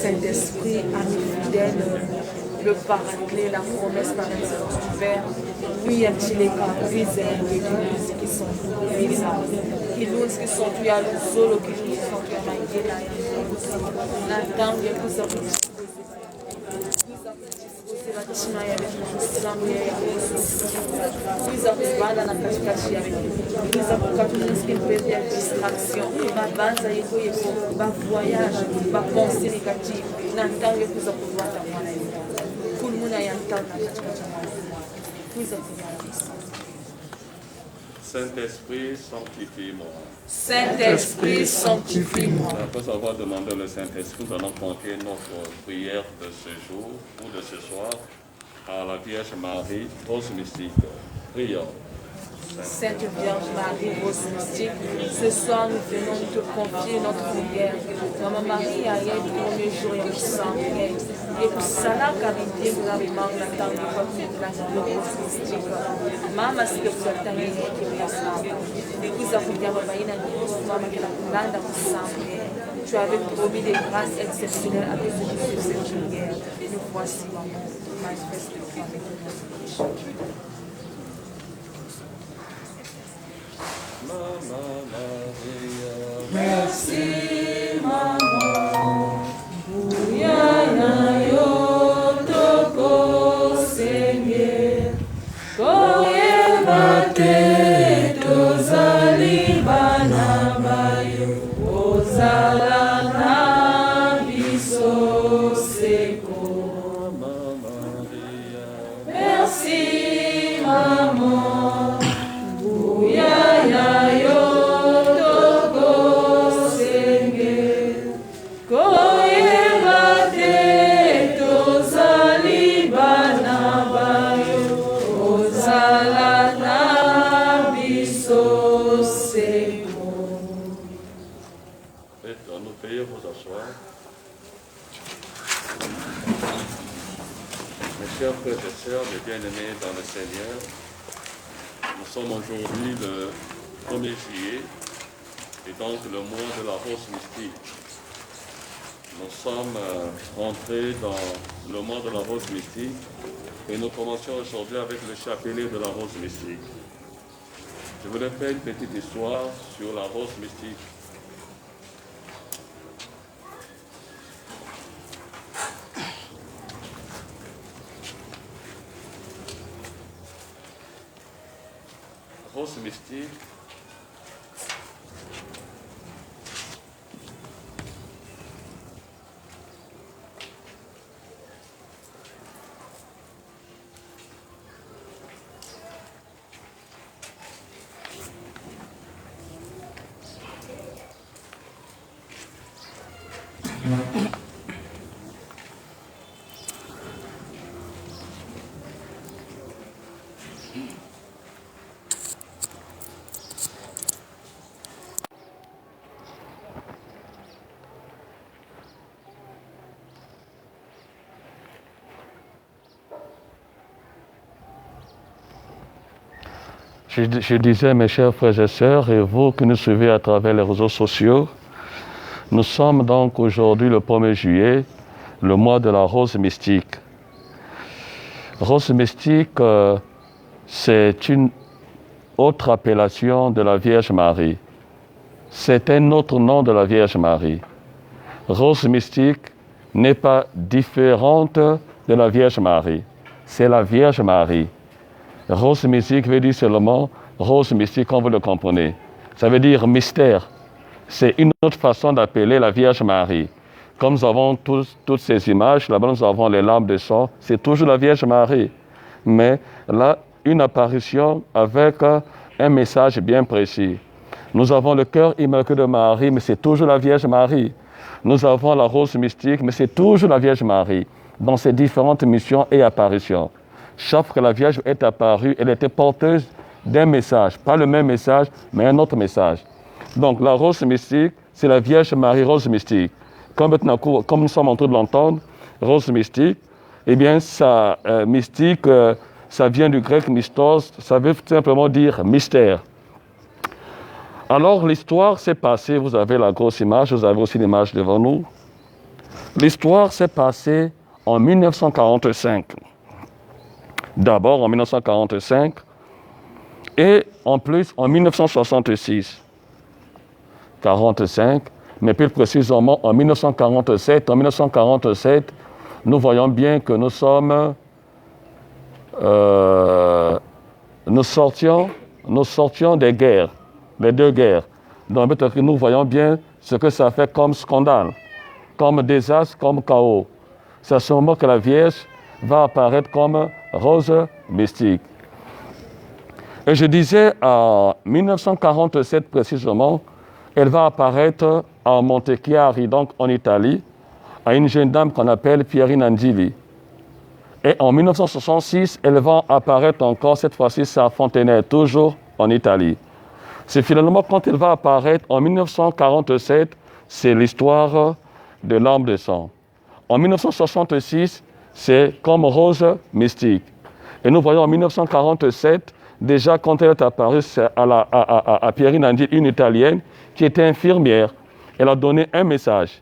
Saint-Esprit, ami fidèle, le paraclet, la promesse par excellence du Père, oui, atileka, bizarre, l'église qui sont bizarres. Ilunzi qui sont tués à l'usolo, qui sont tués à Maïgela, Natang, et vous avez China ya Islamu ya Yesu kuiza kubana na katikati ya kuiza kukatuza ya distraction babanza yeko yeko ba voyage ba pensée négative na ntango kuza kufuata mwana yetu kulmuna ya ntango na katikati ya mwana kuiza kubana Saint-Esprit, sanctifie-moi. Saint-Esprit, sanctifie-moi. Après avoir demandé le Saint-Esprit, nous allons confier notre prière de ce jour ou de ce soir à la Vierge Marie, rose mystique. Prions. Sainte Vierge Marie, rose mystique, ce soir nous venons te confier notre prière. Maman Marie a été le premier jour et sang. Et pour cela, car il dit que la demande d'attendre la rose mystique. Maman, c'est que vous attendez qui est ensemble. Et vous avez dit à maman qui a l'anda ensemble. Tu avais promis des grâces exceptionnelles avec cette prière. Nous voici, maman, manifeste le foi. Merci, maman. Buyana yo toko senge. Koyeba te tozali bana bayo. Ozala na biso seko. Merci, maman. Buyana yo toko senge. Koyeba te tozali bana bayo. Ozala na biso seko. Nous prions vous asseoir. Mes chers frères et sœurs, mes bien-aimés dans le Seigneur, nous sommes aujourd'hui le 1er juillet et donc le mois de la rose mystique. Nous sommes entrés dans le mois de la rose mystique et nous commençons aujourd'hui avec le chapelet de la rose mystique. Je voulais faire une petite histoire sur la rose mystique. Rose mystique, Je disais, mes chers frères et sœurs, et vous qui nous suivez à travers les réseaux sociaux, nous sommes donc aujourd'hui le 1er juillet, le mois de la rose mystique. Rose mystique, c'est une autre appellation de la Vierge Marie. C'est un autre nom de la Vierge Marie. Rose mystique n'est pas différente de la Vierge Marie. C'est la Vierge Marie. Rose mystique veut dire seulement rose mystique, comme vous le comprenez. Ça veut dire mystère. C'est une autre façon d'appeler la Vierge Marie. Comme nous avons toutes ces images, là-bas nous avons les lampes de sang, c'est toujours la Vierge Marie. Mais là, une apparition avec un message bien précis. Nous avons le cœur immaculé de Marie, mais c'est toujours la Vierge Marie. Nous avons la rose mystique, mais c'est toujours la Vierge Marie, dans ses différentes missions et apparitions. Chaque fois que la Vierge est apparue, elle était porteuse d'un message. Pas le même message, mais un autre message. Donc la rose mystique, c'est la Vierge Marie rose mystique. Comme nous sommes en train de l'entendre, rose mystique, eh bien, ça, mystique, ça vient du grec mystos, ça veut simplement dire mystère. Alors l'histoire s'est passée, vous avez la grosse image, vous avez aussi l'image devant nous. L'histoire s'est passée en 1945. D'abord en 1945 et en plus en 1966. 45, mais plus précisément en 1947. En 1947, nous voyons bien que nous sortions des guerres, les deux guerres. Donc nous voyons bien ce que ça fait comme scandale, comme désastre, comme chaos. C'est à ce moment que la Vierge va apparaître comme rose mystique. Et je disais, en 1947 précisément, elle va apparaître à Montechiari, donc en Italie, à une jeune dame qu'on appelle Pierine Angeli. Et en 1966, elle va apparaître encore, cette fois-ci, c'est à Fontenay, toujours en Italie. C'est finalement quand elle va apparaître en 1947, c'est l'histoire de l'âme de sang. En 1966, c'est comme rose mystique. Et nous voyons en 1947, déjà quand elle est apparue, c'est à Pierine Angeli, une Italienne, qui était infirmière. Elle a donné un message.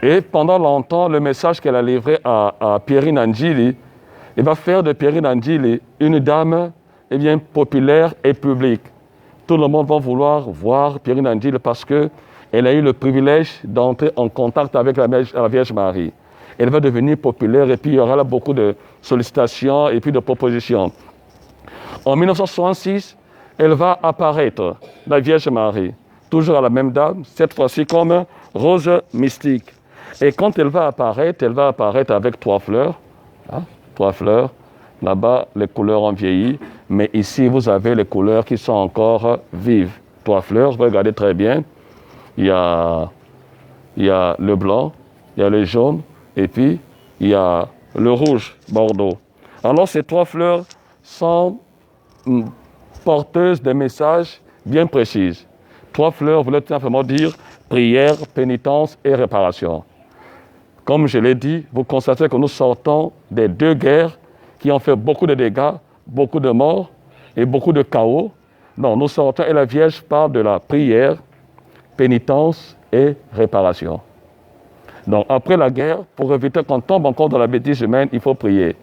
Et pendant longtemps, le message qu'elle a livré à Pierine Angeli, il va faire de Pierine Angeli une dame populaire et publique. Tout le monde va vouloir voir Pierine Angeli parce qu'elle a eu le privilège d'entrer en contact avec la Vierge Marie. Elle va devenir populaire et puis il y aura là beaucoup de sollicitations et puis de propositions. En 1966, elle va apparaître, la Vierge Marie, toujours à la même dame, cette fois-ci comme rose mystique. Et quand elle va apparaître avec 3 fleurs. Hein, 3 fleurs. Là-bas, les couleurs ont vieilli, mais ici, vous avez les couleurs qui sont encore vives. 3 fleurs, regardez très bien. Il y a le blanc, il y a le jaune, et puis il y a le rouge, bordeaux. Alors, ces 3 fleurs sont porteuses de messages bien précis. 3 fleurs voulaient tout simplement dire prière, pénitence et réparation. Comme je l'ai dit, vous constatez que nous sortons des 2 guerres qui ont fait beaucoup de dégâts, beaucoup de morts et beaucoup de chaos. Non, nous sortons et la Vierge parle de la prière, pénitence et réparation. Donc après la guerre, pour éviter qu'on tombe encore dans la bêtise humaine, il faut prier.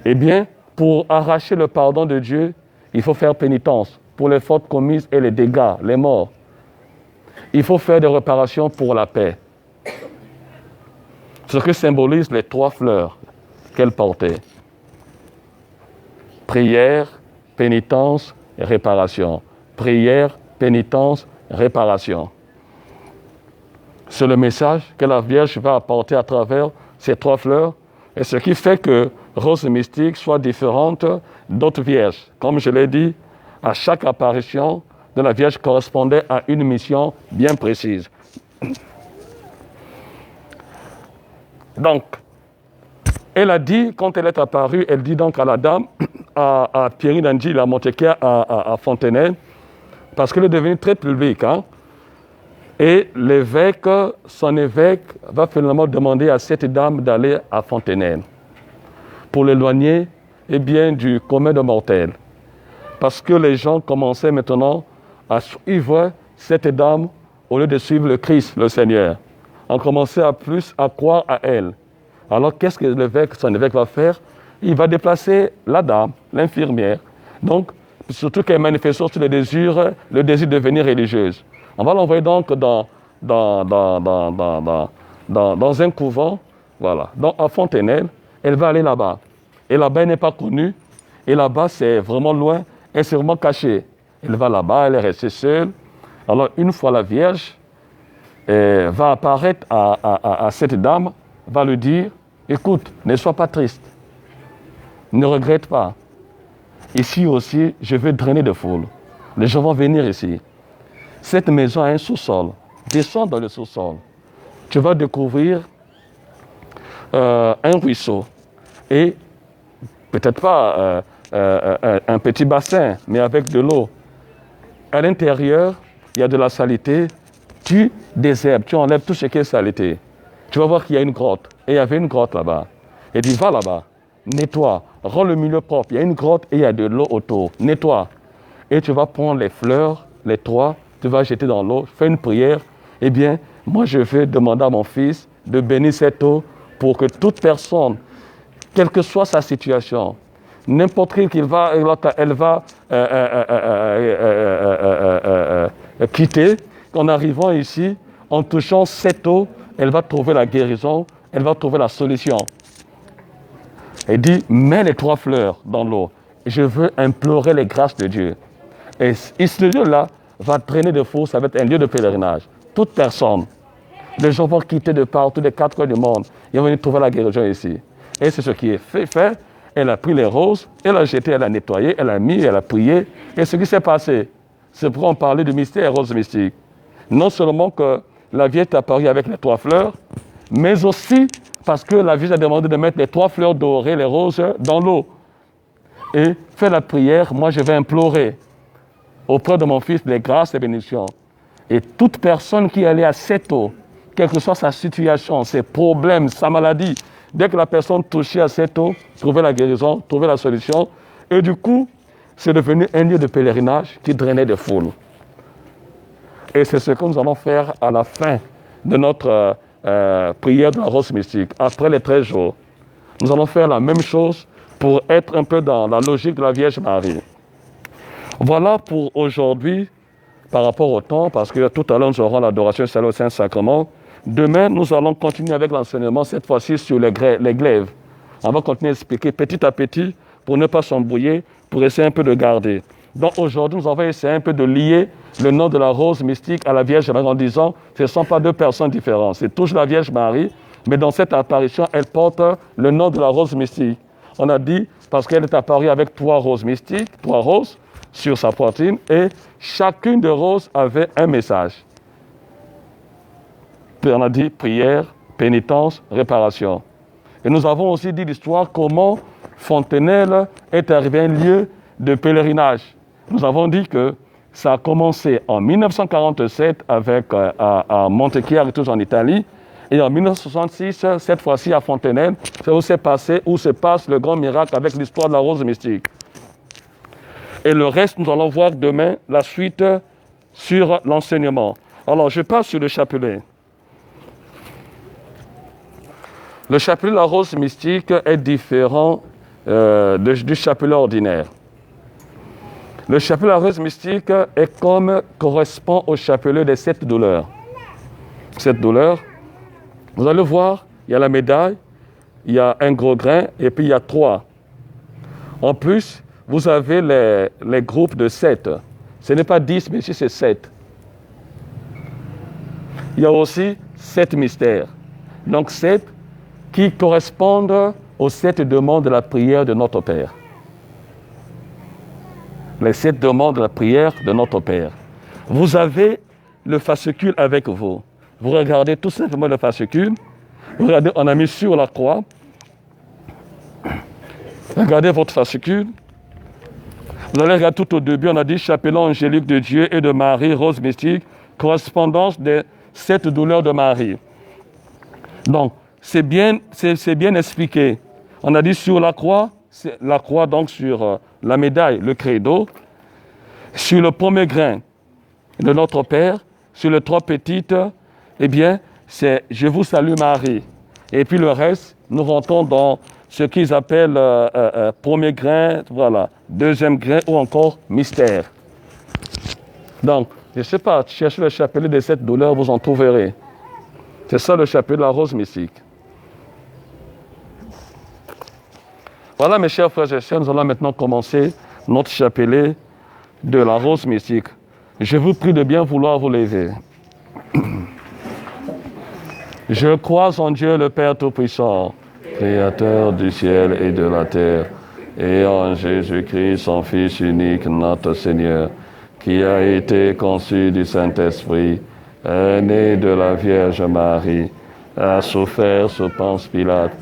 Eh bien, pour arracher le pardon de Dieu, il faut faire pénitence pour les fautes commises et les dégâts, les morts. Il faut faire des réparations pour la paix. Ce que symbolise les 3 fleurs qu'elle portait. Prière, pénitence et réparation. Prière, pénitence, réparation. C'est le message que la Vierge va apporter à travers ces 3 fleurs et ce qui fait que Rose Mystique soit différente d'autres vierges. Comme je l'ai dit, à chaque apparition de la Vierge correspondait à une mission bien précise. Donc, elle a dit, quand elle est apparue, elle dit donc à la dame, à Pierine Angeli, à Montechiari, à Fontenay, parce qu'elle est devenue très publique. Hein, et l'évêque, son évêque, va finalement demander à cette dame d'aller à Fontenay pour l'éloigner du commun des mortels. Parce que les gens commençaient maintenant à suivre cette dame au lieu de suivre le Christ, le Seigneur. On commençait plus à croire à elle. Alors qu'est-ce que son évêque va faire? Il va déplacer la dame, l'infirmière. Donc, surtout qu'elle manifeste sur le désir de devenir religieuse. On va l'envoyer donc dans un couvent, voilà. Donc à Fontenay, elle va aller là-bas. Et là-bas, elle n'est pas connue. Et là-bas, c'est vraiment loin. Elle s'est vraiment cachée. Elle va là-bas, elle est restée seule. Alors, une fois la Vierge va apparaître à cette dame, va lui dire, écoute, ne sois pas triste. Ne regrette pas. Ici aussi, je vais drainer de foule. Les gens vont venir ici. Cette maison a un sous-sol. Descends dans le sous-sol. Tu vas découvrir un ruisseau. Et peut-être pas un petit bassin, mais avec de l'eau. À l'intérieur, il y a de la saleté. Tu désherbes, tu enlèves tout ce qui est saleté. Tu vas voir qu'il y a une grotte. Et il y avait une grotte là-bas. Et dis, va là-bas, nettoie, rends le milieu propre. Il y a une grotte et il y a de l'eau autour. Nettoie. Et tu vas prendre les fleurs, les 3, tu vas jeter dans l'eau, fais une prière eh bien, moi je vais demander à mon Fils de bénir cette eau pour que toute personne, quelle que soit sa situation, n'importe qui elle va quitter, en arrivant ici, en touchant cette eau, elle va trouver la guérison, elle va trouver la solution. Il dit, mets les 3 fleurs dans l'eau. Je veux implorer les grâces de Dieu. Et ce lieu-là va traîner de fou, ça va être un lieu de pèlerinage. Toute personne, les gens vont quitter de partout, des 4 coins du monde, ils vont venir trouver la guérison ici. Et c'est ce qui est fait. Elle a pris les roses, elle a jeté, elle a nettoyé, elle a mis, elle a prié. Et ce qui s'est passé, c'est pour en parler du mystère rose mystique. Non seulement que la Vierge est apparue avec les 3 fleurs, mais aussi parce que la Vierge a demandé de mettre les 3 fleurs dorées, les roses, dans l'eau. Et fait la prière, moi je vais implorer auprès de mon Fils les grâces et bénédictions. Et toute personne qui allait à cette eau, quelle que soit sa situation, ses problèmes, sa maladie, dès que la personne touchait à cette eau, trouvait la guérison, trouvait la solution. Et du coup, c'est devenu un lieu de pèlerinage qui drainait des foules. Et c'est ce que nous allons faire à la fin de notre prière de la rose mystique, après les 13 jours. Nous allons faire la même chose pour être un peu dans la logique de la Vierge Marie. Voilà pour aujourd'hui, par rapport au temps, parce que tout à l'heure nous aurons l'adoration au Saint-Sacrement. Demain, nous allons continuer avec l'enseignement, cette fois-ci sur les glaives. On va continuer à expliquer petit à petit pour ne pas s'embrouiller, pour essayer un peu de garder. Donc aujourd'hui, nous allons essayer un peu de lier le nom de la rose mystique à la Vierge Marie en disant ce ne sont pas 2 personnes différentes. C'est toujours la Vierge Marie, mais dans cette apparition, elle porte le nom de la rose mystique. On a dit parce qu'elle est apparue avec 3 roses mystiques, 3 roses sur sa poitrine, et chacune des roses avait un message. On a dit prière, pénitence, réparation. Et nous avons aussi dit l'histoire comment Fontenelle est arrivé un lieu de pèlerinage. Nous avons dit que ça a commencé en 1947 avec à Montechiari, tous en Italie, et en 1966, cette fois-ci à Fontenelle, c'est où se passe le grand miracle avec l'histoire de la rose mystique. Et le reste, nous allons voir demain la suite sur l'enseignement. Alors, je passe sur le chapelet. Le chapelet de la rose mystique est différent du chapelet ordinaire. Le chapelet de la rose mystique correspond au chapelet des 7 douleurs. 7 douleurs, vous allez voir, il y a la médaille, il y a un gros grain et puis il y a 3. En plus, vous avez les groupes de 7. Ce n'est pas 10, mais ici c'est 7. Il y a aussi 7 mystères. Donc 7 qui correspondent aux 7 demandes de la prière de notre Père. Les 7 demandes de la prière de notre Père. Vous avez le fascicule avec vous. Vous regardez tout simplement le fascicule. Vous regardez, on a mis sur la croix. Regardez votre fascicule. Vous allez regarder tout au début, on a dit chapelet angélique de Dieu et de Marie, rose mystique, correspondance des 7 douleurs de Marie. Donc, c'est bien expliqué. On a dit sur la croix donc sur la médaille, le credo, sur le premier grain de notre Père, sur les 3 petites, eh bien, c'est « Je vous salue Marie ». Et puis le reste, nous rentrons dans ce qu'ils appellent premier grain, voilà, deuxième grain ou encore mystère. Donc, je ne sais pas, cherchez le chapelet des 7 douleurs, vous en trouverez. C'est ça le chapelet de la rose mystique. Voilà mes chers frères et sœurs, nous allons maintenant commencer notre chapelet de la rose mystique. Je vous prie de bien vouloir vous lever. Je crois en Dieu le Père Tout-Puissant, Créateur du ciel et de la terre, et en Jésus-Christ, son Fils unique, notre Seigneur, qui a été conçu du Saint-Esprit, est né de la Vierge Marie, a souffert sous Ponce Pilate,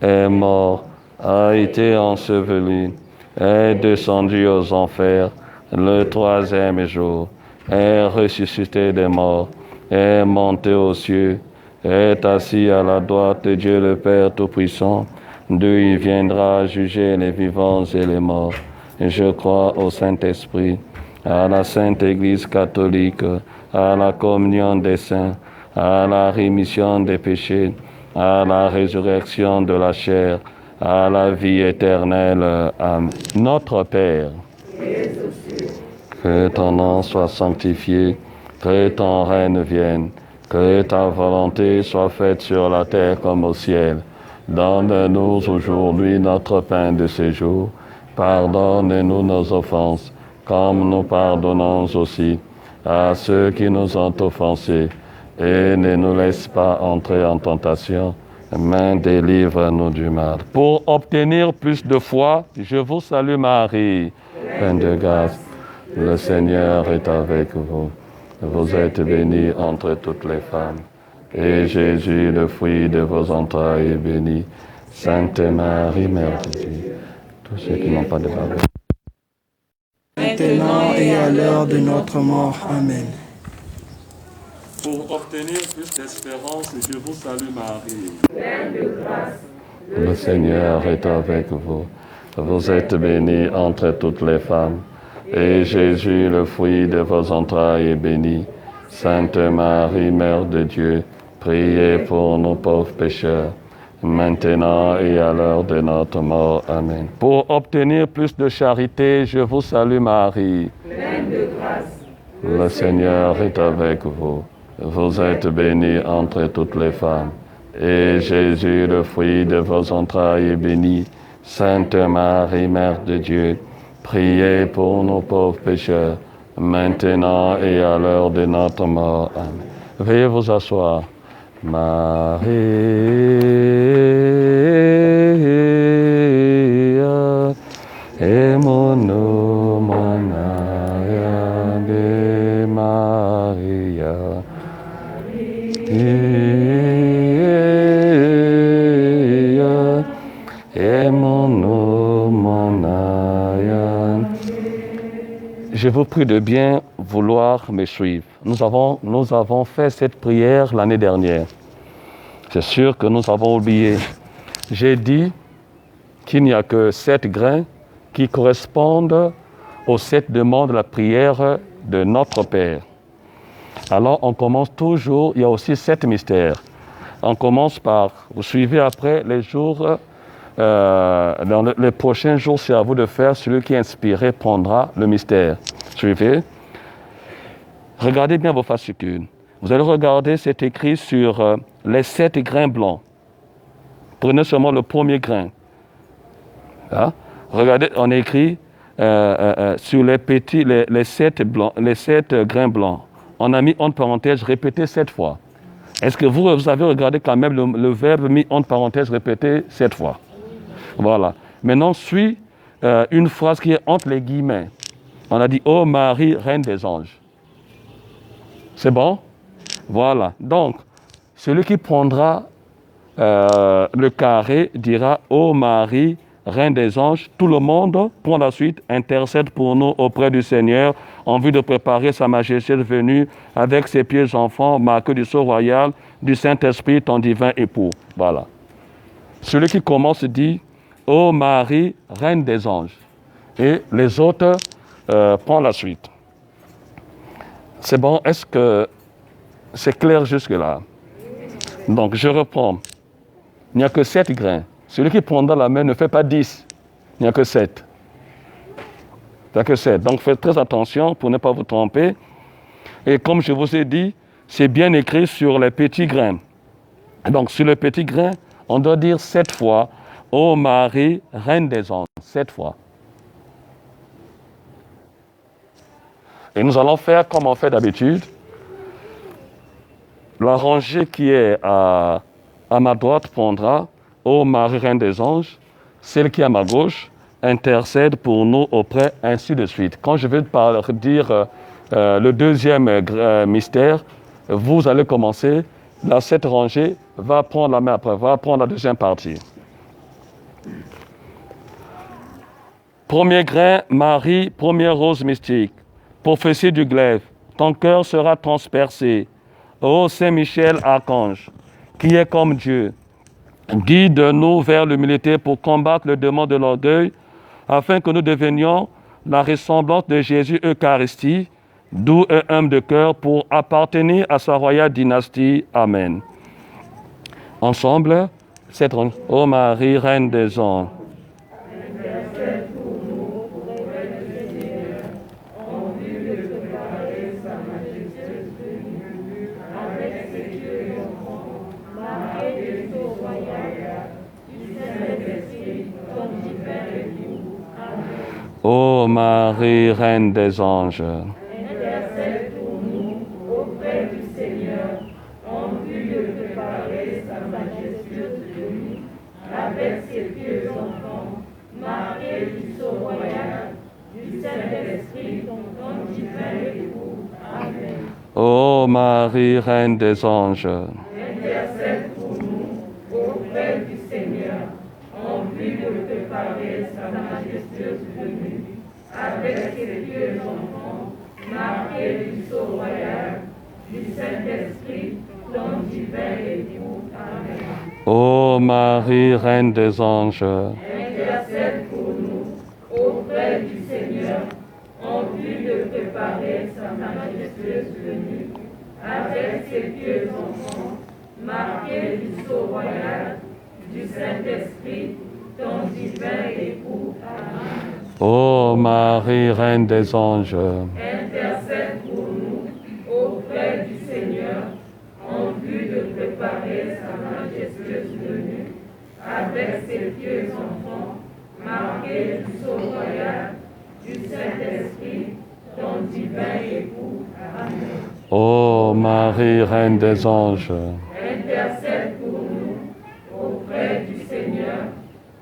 est mort, a été enseveli, est descendu aux enfers le 3e jour, est ressuscité des morts, est monté aux cieux, est assis à la droite de Dieu le Père Tout-Puissant, d'où il viendra juger les vivants et les morts. Je crois au Saint-Esprit, à la Sainte Église catholique, à la communion des saints, à la rémission des péchés, à la résurrection de la chair, à la vie éternelle. Amen. Notre Père, que ton nom soit sanctifié, que ton règne vienne, que ta volonté soit faite sur la terre comme au ciel. Donne-nous aujourd'hui notre pain de ce jour. Pardonne-nous nos offenses, comme nous pardonnons aussi à ceux qui nous ont offensés. Et ne nous laisse pas entrer en tentation, mais délivre-nous du mal. Pour obtenir plus de foi, je vous salue Marie, pleine de grâce. Le Seigneur est avec vous. Vous êtes bénie entre toutes les femmes. Et Jésus, le fruit de vos entrailles, est béni. Sainte Marie, Mère de Dieu, tous ceux qui n'ont pas de pardon. Maintenant et à l'heure de notre mort. Amen. Pour obtenir plus d'espérance, je vous salue Marie. Pleine de grâce. Le Seigneur est avec vous. Vous êtes bénie entre toutes les femmes. Et Jésus, le fruit de vos entrailles, est béni. Sainte Marie, Mère de Dieu, priez pour nos pauvres pécheurs, maintenant et à l'heure de notre mort. Amen. Pour obtenir plus de charité, je vous salue Marie. Pleine de grâce. Le Seigneur est avec vous. Vous êtes bénie entre toutes les femmes. Et Jésus, le fruit de vos entrailles, est béni. Sainte Marie, Mère de Dieu, priez pour nos pauvres pécheurs, maintenant et à l'heure de notre mort. Amen. Veuillez vous asseoir. Maria, emono manaya de Maria. Emono manaya. Je vous prie de bien vouloir me suivre. Nous avons fait cette prière l'année dernière. C'est sûr que nous avons oublié. J'ai dit qu'il n'y a que 7 grains qui correspondent aux 7 demandes de la prière de notre Père. Alors on commence toujours, il y a aussi 7 mystères. On commence par, vous suivez après les jours, dans les prochains jours, c'est à vous de faire. Celui qui est inspiré prendra le mystère. Suivez. Regardez bien vos fascicules. Vous allez regarder, c'est écrit sur les 7 grains blancs. Prenez seulement le premier grain. Hein? Regardez, on écrit sur les petits, les 7 grains blancs. On a mis entre parenthèses, répété 7 fois. Est-ce que vous avez regardé quand même le verbe mis entre parenthèses, répété 7 fois? Voilà. Maintenant, suit une phrase qui est entre les guillemets. On a dit « Ô Marie, Reine des anges ». C'est bon? Voilà. Donc, celui qui prendra le carré dira « Ô Marie, Reine des anges ». Tout le monde, prend la suite, intercède pour nous auprès du Seigneur en vue de préparer sa majesté venue avec ses pieds enfants, marqués du sceau royal du Saint-Esprit, ton divin époux. Voilà. Celui qui commence dit « Ô Marie, Reine des anges ». Et les autres prennent la suite. C'est bon? Est-ce que c'est clair jusque-là? Donc, je reprends. Il n'y a que 7 grains. Celui qui prendra la main ne fait pas 10. Il n'y a que 7. Il n'y a que 7. Donc, faites très attention pour ne pas vous tromper. Et comme je vous ai dit, c'est bien écrit sur les petits grains. Donc, sur le petit grain, on doit dire 7 fois « Ô Marie, Reine des anges ». 7 fois. Et nous allons faire comme on fait d'habitude. La rangée qui est à ma droite prendra « Ô Marie, Reine des anges ». Celle qui est à ma gauche intercède pour nous auprès, ainsi de suite. Quand je vais dire le deuxième mystère, vous allez commencer. Cette rangée va prendre la main après, va prendre la deuxième partie. Premier grain, Marie, première rose mystique. Prophétie du glaive, ton cœur sera transpercé. Ô Saint-Michel, archange, qui est comme Dieu, guide-nous vers l'humilité pour combattre le démon de l'orgueil, afin que nous devenions la ressemblance de Jésus Eucharistie, doux et humble de cœur, pour appartenir à sa royale dynastie. Amen. Ensemble, cette Ô Marie, Reine des anges. Ô Marie, Reine des anges, intercède pour nous auprès du Seigneur en vue de préparer sa majestueuse venue avec ses pieux enfants, marqués du sceau royal, du Saint-Esprit, ton divin époux. Amen. Ô Marie, Reine des anges, Intercède pour nous auprès du Seigneur en vue de préparer sa majestueuse venue avec ses pieux enfants, marqués du sceau royal, du Saint-Esprit, ton divin époux. Amen. Ô Marie, Reine des anges, Intercède pour nous auprès du Seigneur en vue de préparer sa majestueuse venue avec ses pieux enfants, marqués du sceau royal, du Saint-Esprit, ton divin époux. Amen. Ô Marie, Reine des anges, Intercède pour nous auprès du Seigneur en vue de préparer sa majestueuse venue avec ses pieux enfants, marqués du sceau royal, du Saint-Esprit, ton divin époux. Amen. Ô Marie, Reine des anges, Intercède pour nous auprès du Seigneur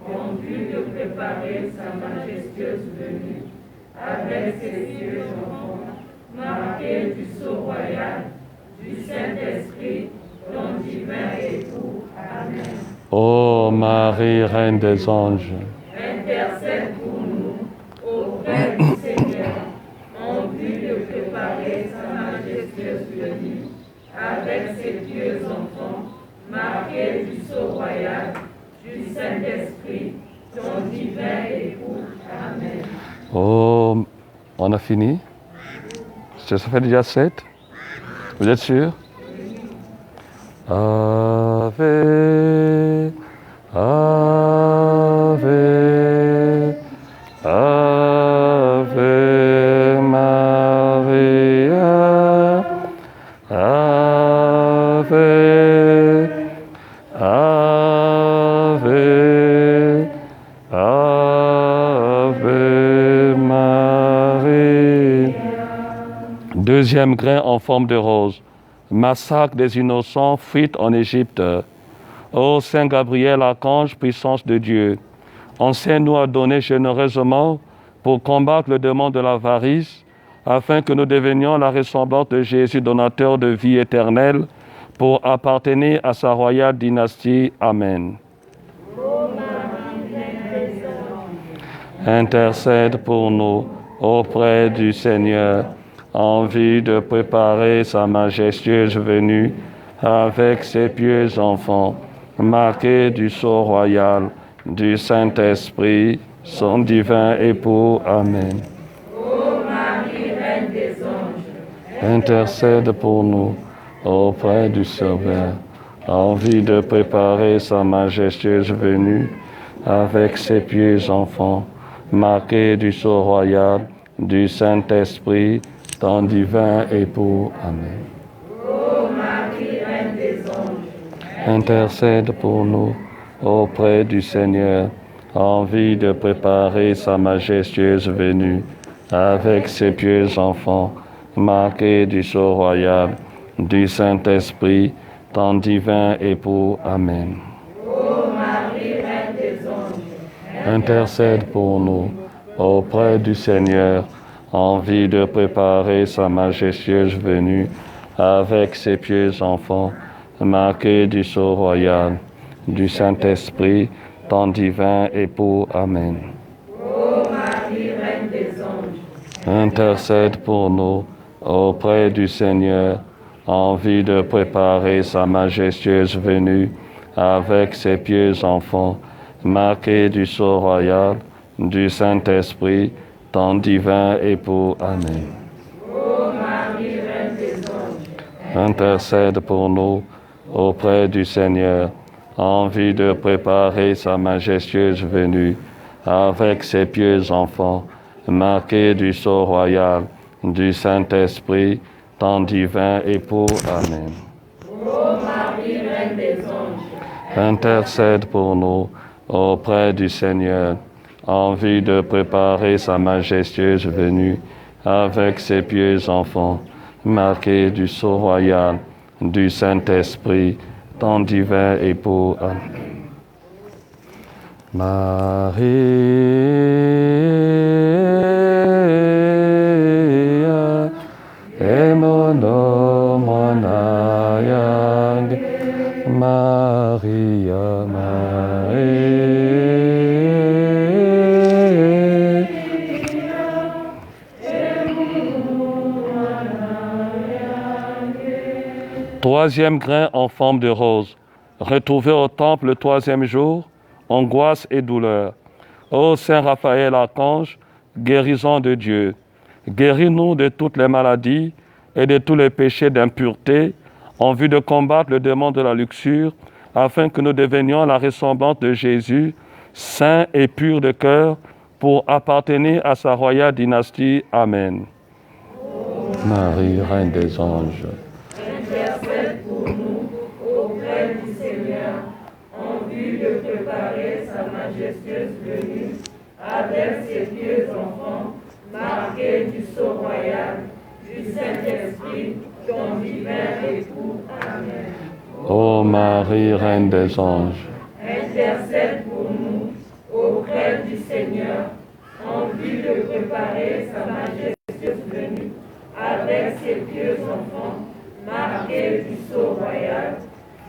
en vue de préparer sa majestueuse venue avec ses pieux enfants, marqués du sceau royal, du Saint-Esprit, ton divin époux. Amen. Ô Marie, Reine des anges, Intercède pour nous auprès du Seigneur en vue de préparer sa majestueuse venue avec ses pieux enfants, marqués du sceau royal, du Saint-Esprit, ton divin époux. Amen. Oh, on a fini? Ça fait déjà 7? Vous êtes sûr? Ave, Ave, Ave Maria, Ave, Ave, Ave Maria. Deuxième grain en forme de rose. Massacre des innocents, fuite en Égypte. Ô Saint Gabriel, archange, puissance de Dieu, enseigne-nous à donner généreusement pour combattre le démon de l'avarice, afin que nous devenions la ressemblance de Jésus, donateur de vie éternelle, pour appartenir à sa royale dynastie. Amen. Intercède pour nous auprès du Seigneur, en vue de préparer sa majestueuse venue avec ses pieux enfants, marqués du sceau royal, du Saint-Esprit, son divin époux. Amen. Ô Marie, Reine des anges, Intercède pour nous auprès du Sauveur, en vue de préparer sa majestueuse venue avec ses pieux enfants, marqués du sceau royal, du Saint-Esprit, ton divin époux. Amen. ô Marie, Reine des anges, Intercède pour nous auprès du Seigneur, en vue de préparer sa majestueuse venue avec ses pieux enfants, marqués du sceau royal, du Saint-Esprit, ton divin époux. Amen. ô Marie, Reine des anges, Intercède pour nous auprès du Seigneur, en vue de préparer sa majestueuse venue avec ses pieux enfants, marqués du sceau royal, du Saint-Esprit, ton divin époux. Amen. ô Marie, Reine des anges, Intercède pour nous auprès du Seigneur, en vue de préparer sa majestueuse venue avec ses pieux enfants, marqués du sceau royal, du Saint-Esprit, ton divin époux. Amen. Ô Marie, Reine des anges, Intercède pour nous auprès du Seigneur, en vue de préparer sa majestueuse venue avec ses pieux enfants, marqués du sceau royal du Saint-Esprit, ton divin époux. Amen. ô Marie, Reine des anges, Intercède pour nous auprès du Seigneur, en vue de préparer sa majestueuse venue avec ses pieux enfants, marqués du sceau royal du Saint-Esprit, ton divin époux. Amen. Maria, emono monayang, Maria, Maria. Troisième grain en forme de rose, retrouvé au temple le troisième jour, angoisse et douleur. Ô Saint Raphaël Archange, guérison de Dieu, guéris-nous de toutes les maladies et de tous les péchés d'impureté, en vue de combattre le démon de la luxure, afin que nous devenions la ressemblance de Jésus, saint et pur de cœur, pour appartenir à sa royale dynastie. Amen. Marie, Reine des anges, intercède pour nous auprès du Seigneur, en vue de préparer sa majestueuse venue avec ses pieux enfants, marqués du sceau royal du Saint-Esprit, ton divin époux. Amen. ô Marie, Reine des anges, Intercède pour nous auprès du Seigneur, en vue de préparer sa majestueuse venue avec ses pieux enfants, marqués du sceau royal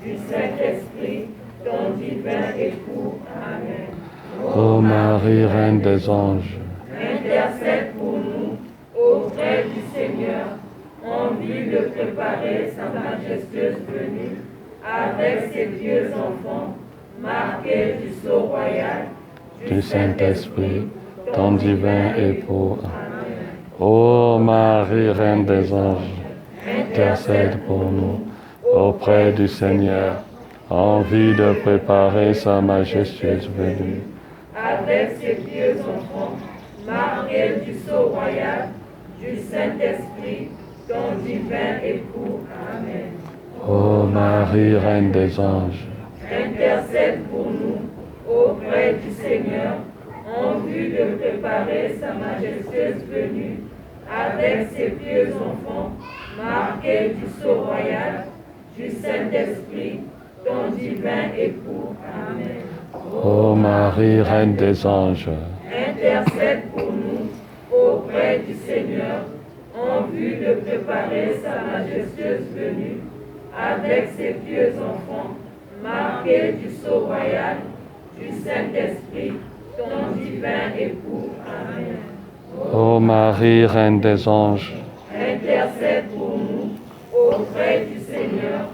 du Saint-Esprit, ton divin époux. Amen. ô Marie, Reine des anges, Intercède pour nous auprès du Seigneur, en vue de préparer sa majestueuse venue avec ses pieux enfants, marqués du sceau royal du Saint-Esprit, ton divin époux. Ô Marie, Reine des anges, intercède pour nous auprès du Seigneur, en vue de préparer sa majestueuse venue. avec ses pieux enfants, marqués du sceau royal du Saint-Esprit, ton divin époux. Amen. Ô Marie, Reine des anges, Intercède pour nous auprès du Seigneur, en vue de préparer sa majestueuse venue avec ses pieux enfants, marqués du sceau royal du Saint-Esprit, ton divin époux. Amen. ô Marie, Reine des anges, Intercède pour nous auprès du Seigneur, en vue de préparer sa majestueuse venue avec ses pieux enfants, marqués du sceau royal du Saint-Esprit, ton divin époux. Amen. ô Marie, Reine des anges, Intercède pour nous auprès du Seigneur,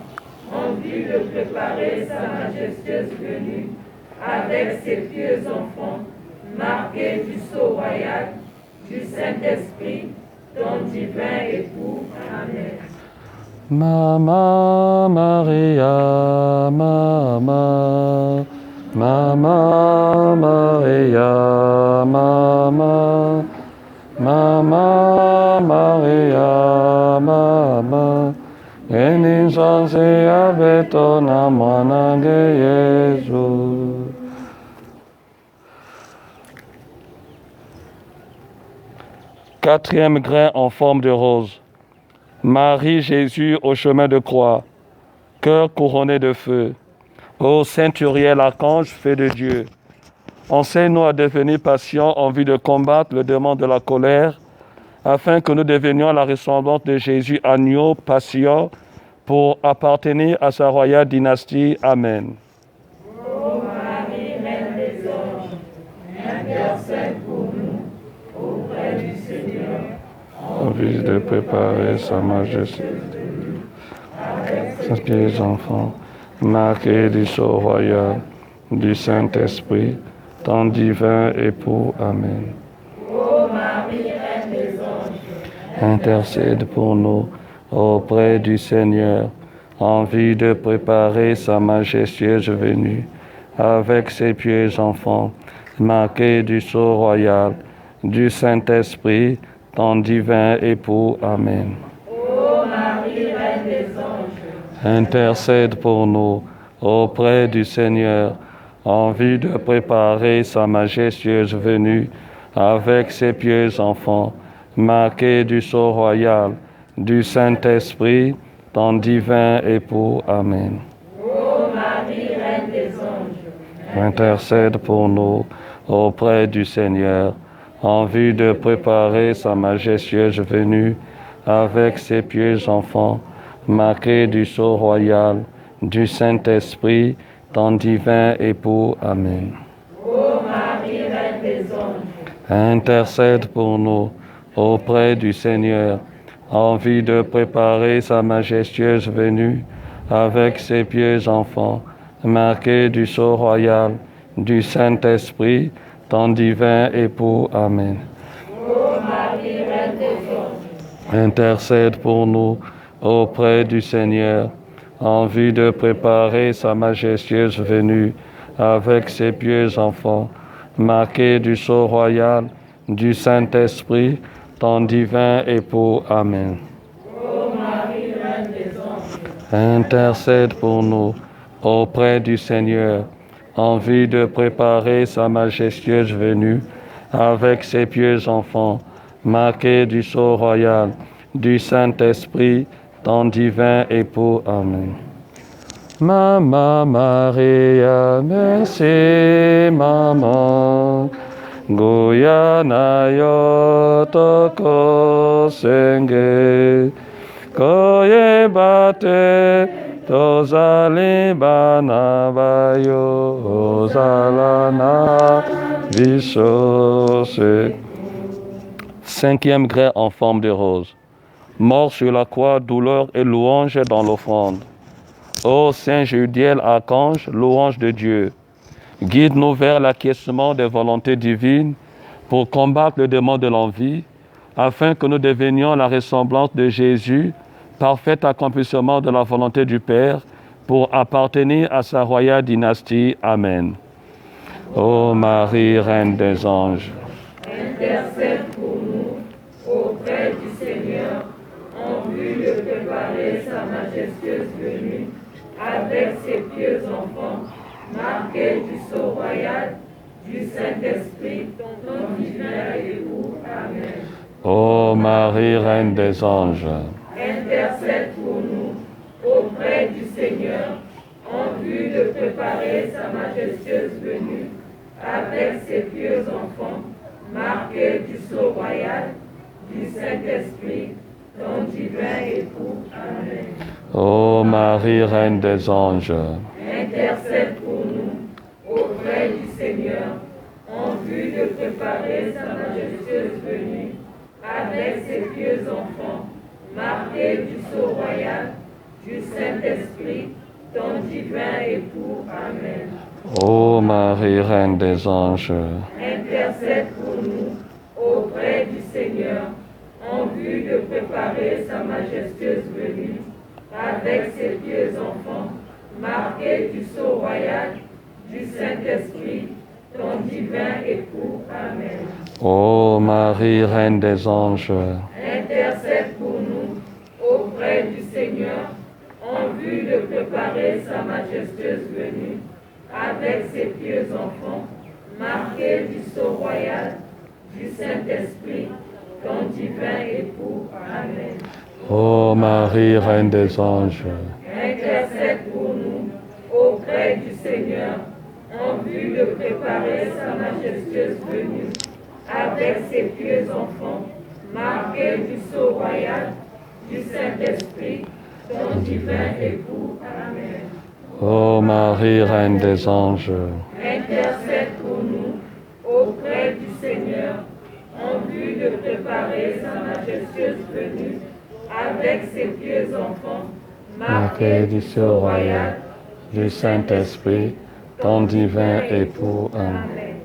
en vue de préparer sa majestueuse venue avec ses pieux enfants, marqués du sceau royal du Saint-Esprit, ton divin époux. Amen. Mama Maria, Mama, Mama Maria, Mama, Mama Maria, Mama, eninsansi abetona manange Jésus. Quatrième grain en forme de rose. Marie Jésus au chemin de croix, cœur couronné de feu. Ô Saint Uriel, archange, fait de Dieu, enseigne-nous à devenir patients en vue de combattre le démon de la colère, afin que nous devenions la ressemblance de Jésus, agneau, patient, pour appartenir à sa royale dynastie. Amen. Ô Marie, Reine des anges, intercède pour nous auprès du Seigneur, En vue de préparer sa majesté, ses pieds enfants, marqués du sceau royal du Saint-Esprit, ton divin époux. Amen. ô Marie, intercède pour nous auprès du Seigneur, en vue de préparer sa majestueuse venue, avec ses pieux enfants, marqués du sceau royal, du Saint-Esprit, ton divin époux. Amen. Ô Marie, Reine des anges, Intercède pour nous auprès du Seigneur, en vue de préparer sa majestueuse venue, avec ses pieux enfants, marqués du sceau royal, du Saint-Esprit, ton divin époux. Amen. ô Marie, Reine des anges, Intercède pour nous auprès du Seigneur, en vue de préparer sa majestueuse venue, avec ses pieux enfants, marqués du sceau royal, du Saint-Esprit, ton divin époux. Amen. ô Marie, Reine des anges, Intercède pour nous auprès du Seigneur, en vue de préparer sa majestueuse venue, avec ses pieux enfants, marqués du sceau royal, du Saint-Esprit, ton divin époux. Amen. ô Marie, Reine des anges, Intercède pour nous auprès du Seigneur, en vue de préparer sa majestueuse venue, avec ses pieux enfants, marqués du sceau royal, du Saint-Esprit, ton divin époux. Amen. ô Marie, Reine des anges, Intercède pour nous auprès du Seigneur, en vue de préparer sa majestueuse venue, avec ses pieux enfants, marqués du sceau royal, du Saint-Esprit, ton divin époux. Amen. Mama Maria, merci Maman, Goyana yo toko senge, koye bate tozali bana bayo ozalana visose. Cinquième grès en forme de rose. Mort sur la croix, douleur et louange dans l'offrande. Ô Saint Judiel Archange, louange de Dieu, guide-nous vers l'acquiescement des volontés divines pour combattre le démon de l'envie, afin que nous devenions la ressemblance de Jésus, parfait accomplissement de la volonté du Père, pour appartenir à sa royale dynastie. Amen. Ô Marie, Reine des anges, intercède pour nous auprès du Seigneur, en vue de préparer sa majestueuse venue, avec ses pieux enfants, marqués du sceau royal, du Saint-Esprit, ton divin époux. Amen. ô Marie, Reine des anges, Intercède pour nous auprès du Seigneur, en vue de préparer sa majestueuse venue, avec ses pieux enfants, marqués du sceau royal, du Saint-Esprit, ton divin époux. Amen. ô Marie, Reine des anges, Intercède pour nous auprès du Seigneur, en vue de préparer sa majestueuse venue, avec ses pieux enfants, marqués du sceau royal, du Saint-Esprit, ton divin époux. Amen. ô Marie, Reine des anges, Intercède pour nous auprès du Seigneur, en vue de préparer sa majestueuse venue, avec ses pieux enfants, marqués du sceau royal, du Saint-Esprit, ton divin époux. Amen. ô Marie, Reine des anges, Intercède pour nous auprès du Seigneur, en vue de préparer sa majestueuse venue, avec ses pieux enfants, marqués du sceau royal, du Saint-Esprit, ton divin époux. Amen. ô Marie, Reine des anges, Intercède pour nous auprès du Seigneur, en vue de préparer sa majestueuse venue, avec ses pieux enfants, marqués du sceau royal, du Saint-Esprit, ton divin époux. Amen. ô Marie, Reine des anges, Intercède pour nous auprès du Seigneur, en vue de préparer sa majestueuse venue, avec ses pieux enfants, marqués du sceau royal, du Saint-Esprit, ton divin époux. Amen. Amen.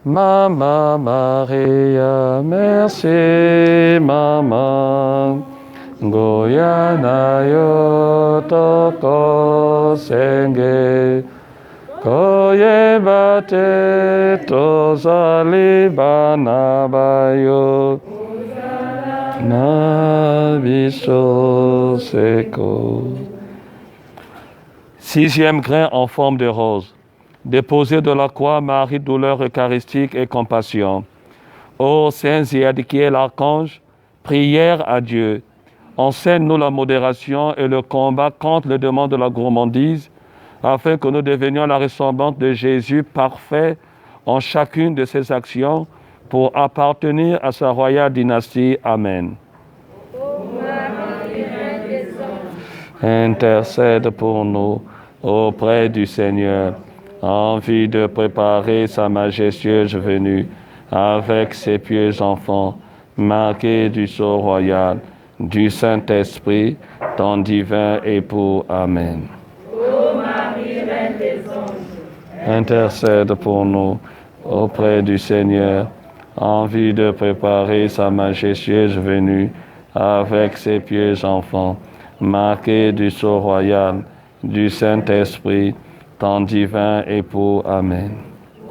Mama Maria, merci Mama. Goyana yo toko senge. Koye bate tozali bana bayo. Nabiso seko. Sixième grain en forme de rose. Déposé de la croix, Marie, douleur eucharistique et compassion. Ô saint Ziadikiel l'archange, prière à Dieu. Enseigne-nous la modération et le combat contre le démon de la gourmandise, afin que nous devenions la ressemblance de Jésus parfait en chacune de ses actions, pour appartenir à sa royale dynastie. Amen. Intercède pour nous auprès du Seigneur, en vue de préparer sa majestueuse venue avec ses pieux enfants, marqués du sceau royal, du Saint-Esprit, ton divin époux. Amen. Ô Marie, Reine des anges, intercède pour nous auprès du Seigneur, en vue de préparer sa majestueuse venue avec ses pieux enfants, marqués du sceau royal, du Saint-Esprit, ton divin époux. Amen.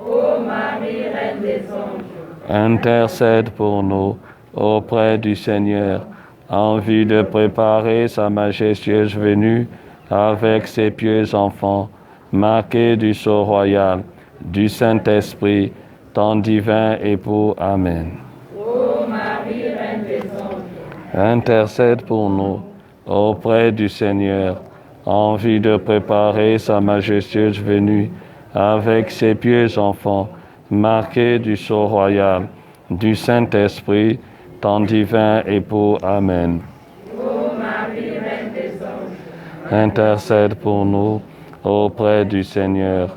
Ô Marie, Reine des anges, intercède pour nous auprès du Seigneur, en vue de préparer sa majestueuse venue avec ses pieux enfants, marqués du sceau royal, du Saint-Esprit, ton divin époux. Amen. ô Marie, Reine des anges, intercède pour nous auprès du Seigneur, en vue de préparer sa majestueuse venue avec ses pieux enfants, marqués du sceau royal, du Saint-Esprit, ton divin époux. Amen. ô Marie, Reine des anges, intercède pour nous auprès du Seigneur,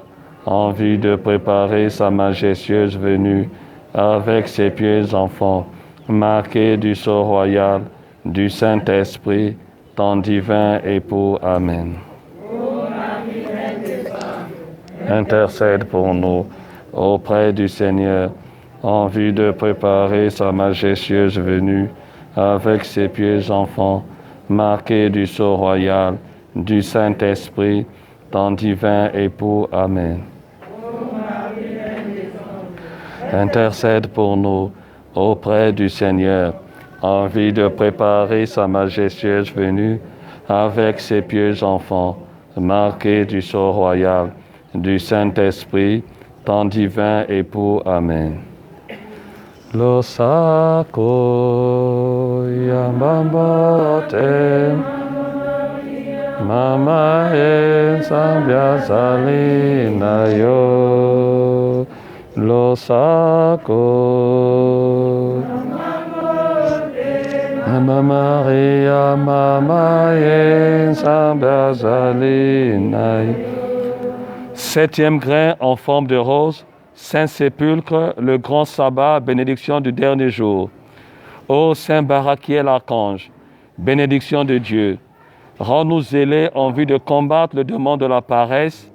en vue de préparer sa majestueuse venue avec ses pieux enfants, marqués du sceau royal, du Saint-Esprit, ton divin époux. Amen. ô Marie, Reine des anges, intercède pour nous auprès du Seigneur, en vue de préparer sa majestueuse venue avec ses pieux enfants, marqués du sceau royal, du Saint-Esprit, ton divin époux. Amen. intercède pour nous auprès du Seigneur, en vue de préparer sa majestueuse venue avec ses pieux enfants, marqués du sceau royal, du Saint-Esprit, ton divin époux. Amen. Lo sako yamambote mama sambia salina yo lo sako Mama Maria mama sambia salina yo. Septième grain en forme de rose, Saint-Sépulcre, le grand sabbat, bénédiction du dernier jour. Ô Saint Barachiel l'archange, bénédiction de Dieu, rends-nous zélés en vue de combattre le démon de la paresse,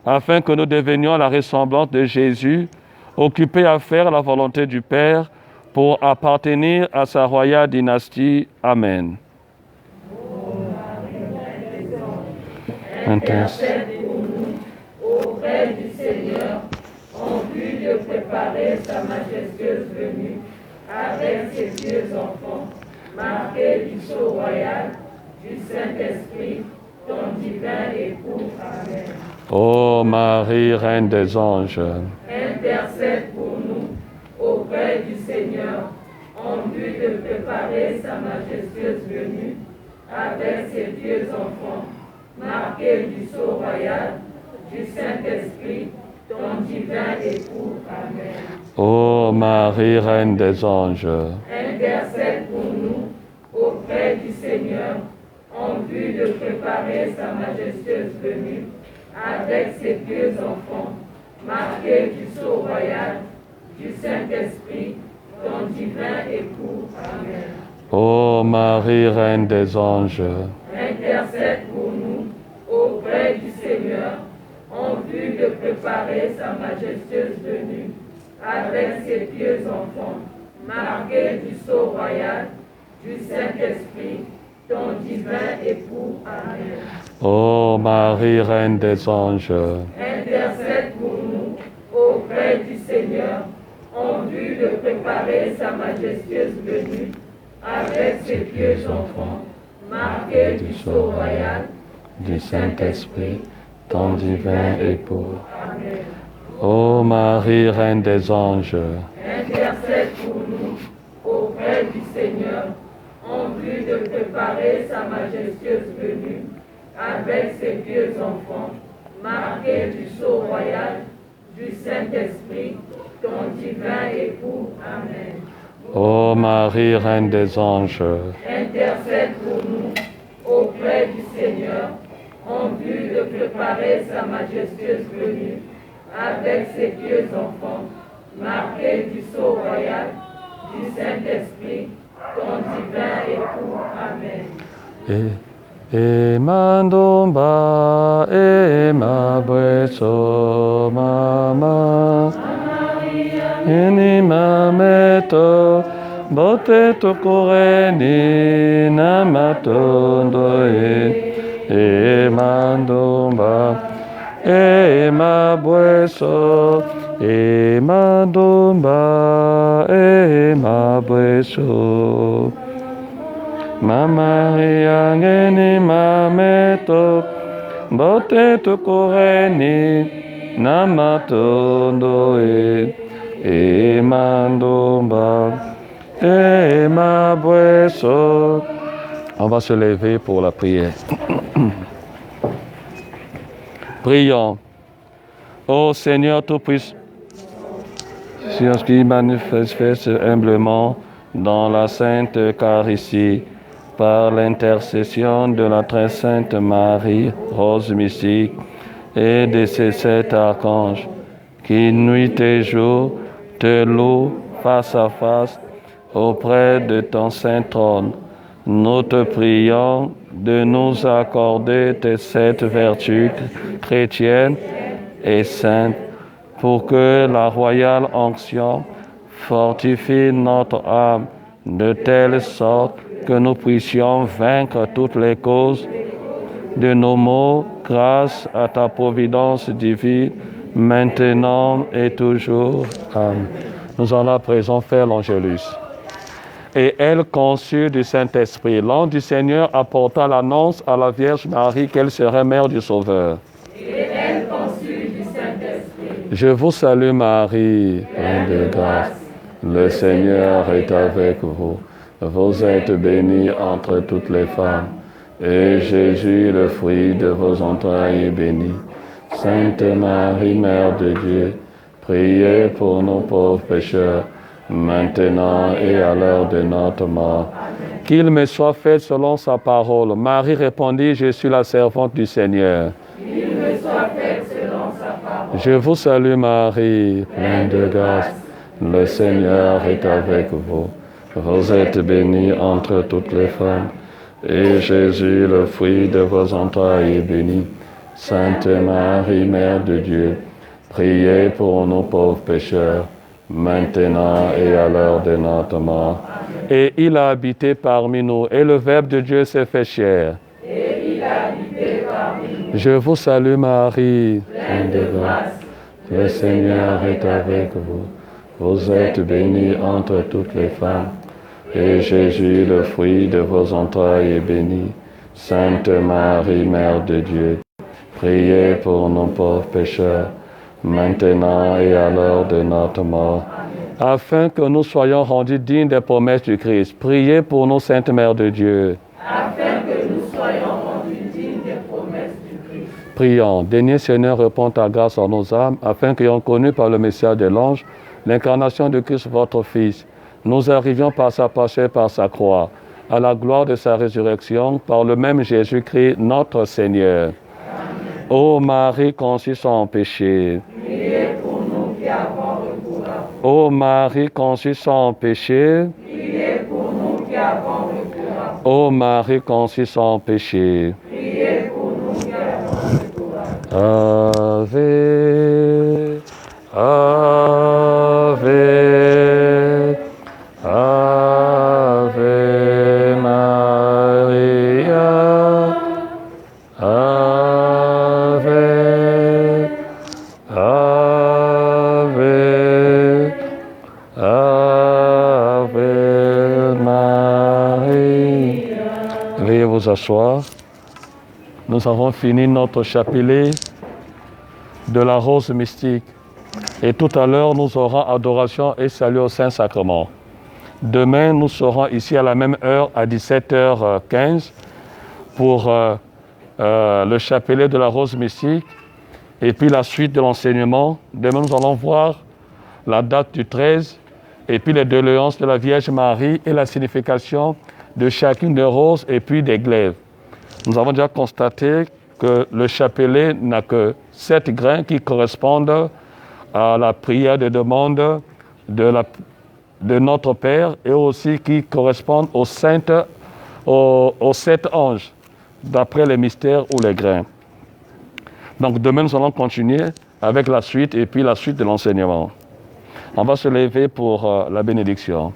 afin que nous devenions la ressemblance de Jésus, occupés à faire la volonté du Père, pour appartenir à sa royale dynastie. Amen. intercède pour nous auprès du Seigneur, en vue de préparer sa majestueuse venue avec ses pieux enfants, marqués du sceau royal, du Saint-Esprit, ton divin époux. Amen. Ô Marie, Reine des anges, intercède pour nous auprès du Seigneur, en vue de préparer sa majestueuse venue avec ses pieux enfants, marqués du sceau royal, du Saint-Esprit, ton divin époux. Amen. ô Marie, Reine des anges, intercède pour nous auprès du Seigneur, en vue de préparer sa majestueuse venue avec ses pieux enfants, marqués du sceau royal, du Saint-Esprit, ton divin époux. Amen. ô Marie, Reine des anges, intercède pour nous auprès du Seigneur, en vue de préparer sa majestueuse venue avec ses pieux enfants, marqués du sceau royal, du Saint-Esprit, ton divin époux. Amen. Ô Marie, Reine des anges, Intercède pour nous auprès du Seigneur, en vue de préparer sa majestueuse venue, avec ses pieux enfants, marqués du sceau royal, du Saint-Esprit, ton divin époux. Amen. Ô Marie, Reine des anges, Intercède pour nous auprès du Seigneur, en vue de préparer sa majestueuse venue, avec ses pieux enfants, marqués du sceau royal, du Saint-Esprit, ton divin époux. Amen. Ô Marie, Reine des anges, Intercède pour nous auprès du Seigneur, en vue de préparer sa majestueuse venue, avec ses pieux enfants, marqués du sceau royal, du Saint-Esprit, ton divin époux. Amen. Mandumba, ma breso, mama, ma meto, bote to coreni, namatondo, mandumba, ma breso, mandumba, ma breso. Maria ngeni mameto bote to koreni namatondo e mandomba e mabweso. On va se lever pour la prière. Prions. Ô Seigneur Tout-Puissant, ce qui manifeste humblement dans la Sainte Eucharistie, par l'intercession de la très sainte Marie, rose mystique, et de ses 7 archanges, qui nuit et jour te louent face à face auprès de ton saint trône. Nous te prions de nous accorder tes 7 vertus chrétiennes et saintes, pour que la royale onction fortifie notre âme de telle sorte que nous puissions vaincre toutes les causes de nos maux grâce à ta providence divine, maintenant et toujours. Amen. Nous allons à présent faire l'Angélus. Et elle, conçue du Saint-Esprit, l'ange du Seigneur apporta l'annonce à la Vierge Marie qu'elle serait mère du Sauveur. Et elle, conçue du Saint-Esprit. Je vous salue Marie, pleine de grâce. Le Seigneur est avec vous. Vous êtes bénie entre toutes les femmes, et Jésus, le fruit de vos entrailles, est béni. Sainte Marie, Mère de Dieu, priez pour nos pauvres pécheurs, maintenant et à l'heure de notre mort. Qu'il me soit fait selon sa parole. Marie répondit, je suis la servante du Seigneur. Qu'il me soit fait selon sa parole. Je vous salue Marie, pleine de grâce. Le Seigneur est avec vous. Vous êtes bénie entre toutes les femmes, et Jésus, le fruit de vos entrailles, est béni. Sainte Marie, Mère de Dieu, priez pour nos pauvres pécheurs, maintenant et à l'heure de notre mort. Et il a habité parmi nous, et le Verbe de Dieu s'est fait chair. Et il a habité parmi nous. Je vous salue Marie, pleine de grâce. Le Seigneur est avec vous. Vous êtes bénie entre toutes les femmes, et Jésus, le fruit de vos entrailles, est béni. Sainte Marie, Mère de Dieu, priez pour nos pauvres pécheurs, maintenant et à l'heure de notre mort. Afin que nous soyons rendus dignes des promesses du Christ, priez pour nous, Sainte Mère de Dieu. Afin que nous soyons rendus dignes des promesses du Christ. Prions. Dernier Seigneur, réponds ta grâce à nos âmes, afin qu'ayant connu par le message de l'ange l'incarnation de Christ, votre Fils, nous arrivions par sa passion et par sa croix, à la gloire de sa résurrection, par le même Jésus-Christ, notre Seigneur. Amen. Ô Marie conçue sans péché, priez pour nous qui avons recours à vous. Ô Marie conçue sans péché, priez pour nous qui avons recours à vous. Ô Marie conçue sans péché, priez pour nous qui avons recours à vous. Ave, Ave vous asseoir. Nous avons fini notre chapelet de la rose mystique. Et tout à l'heure, nous aurons adoration et salut au Saint-Sacrement. Demain, nous serons ici à la même heure, à 17h15, pour le chapelet de la rose mystique. Et puis la suite de l'enseignement. Demain, nous allons voir la date du 13, et puis les doléances de la Vierge Marie et la signification de chacune des roses et puis des glaives. Nous avons déjà constaté que le chapelet n'a que 7 grains qui correspondent à la prière de demande de notre Père et aussi qui correspondent aux 7 anges, d'après les mystères ou les grains. Donc demain, nous allons continuer avec la suite et puis la suite de l'enseignement. On va se lever pour la bénédiction.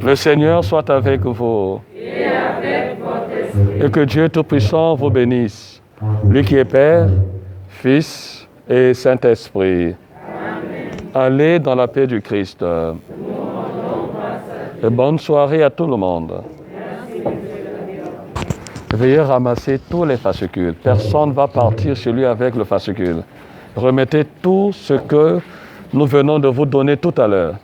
Le Seigneur soit avec vous. Et avec votre esprit. Et que Dieu Tout-Puissant vous bénisse. Lui qui est Père, Fils et Saint-Esprit. Amen. Allez dans la paix du Christ. Et bonne soirée à tout le monde. Veuillez ramasser tous les fascicules. Personne ne va partir chez lui avec le fascicule. Remettez tout ce que nous venons de vous donner tout à l'heure.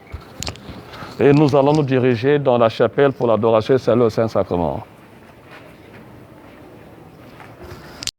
Et nous allons nous diriger dans la chapelle pour l'adoration et salut au Saint-Sacrement.